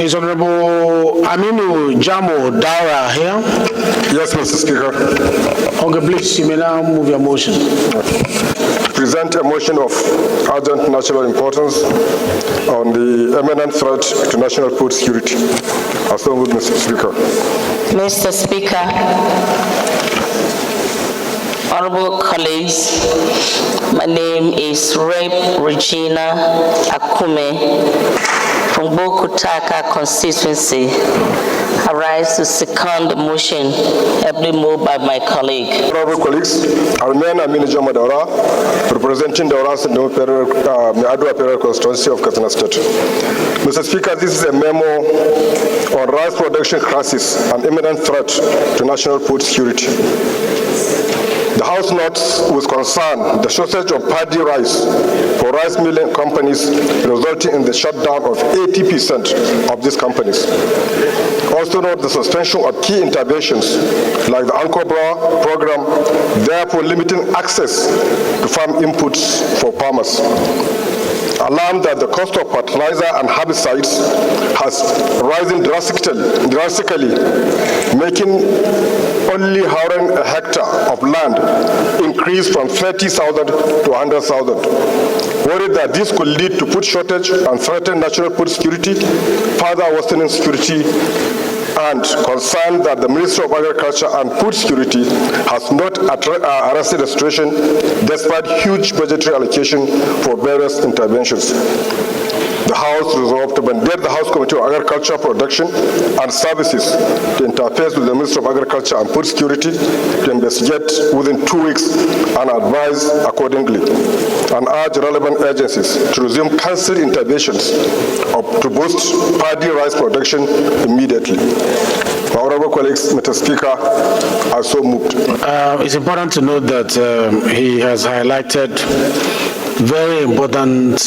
Is Honorable Aminu Jamo Daura here? Yes, Mr. Speaker. Okay, please, you may now move your motion. Present a motion of urgent national importance on the imminent threat to national food security. I so move, Mr. Speaker. Mr. Speaker, honorable colleagues, my name is Rep. Regina Akume from Bokutaka constituency. I rise to second the motion ably moved by my colleague. Honorable colleagues, I remain Aminu Jamo Daura, representing Daura Meadua Perel constituency of Katsina State. Mr. Speaker, this is a memo on rice production crisis and imminent threat to national food security. The House notes with concern the shortage of paddy rice for rice milling companies, resulting in the shutdown of 80% of these companies. Also note the suspension of key interventions like the Ankobra program, therefore limiting access to farm inputs for farmers. Alarmed that the cost of fertilizer and herbicides has risen drastically, making only hiring a hectare of land increase from 30,000 to 100,000. Worried that this could lead to food shortage and threaten national food security, further worsening security, and concerned that the Ministry of Agriculture and Food Security has not arrested the situation despite huge budgetary allocation for various interventions. The House resolved to mandate the House Committee on Agriculture, Production and Services to interface with the Ministry of Agriculture and Food Security to investigate within 2 weeks and advise accordingly, and urge relevant agencies to resume cancelled interventions to boost paddy rice production immediately. My honorable colleagues, Mr. Speaker, I so moved. It's important to note that he has highlighted very important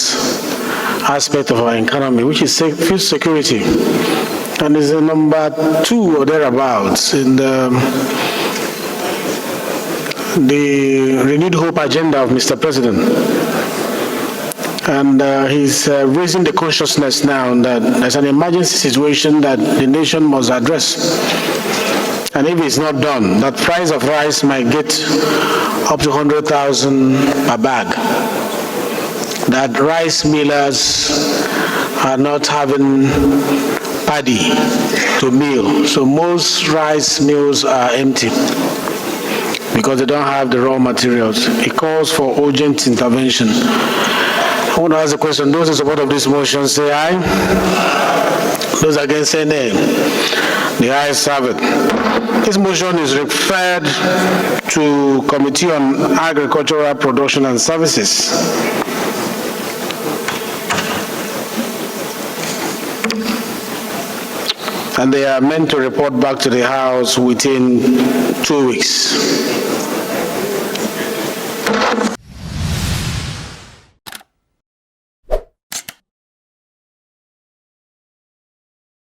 aspect of our economy, which is food security, and is the number 2 or thereabouts in the renewed hope agenda of Mr. President. And he's raising the consciousness now that there's an emergency situation that the nation must address. And if it's not done, that price of rice might get up to 100,000 per bag. That rice millers are not having paddy to mill. So most rice mills are empty because they don't have the raw materials. It calls for urgent intervention. I want to ask the question, those in support of this motion say aye. Those against say nay. The ayes have it. This motion is referred to Committee on Agricultural Production and Services. And they are meant to report back to the House within 2 weeks.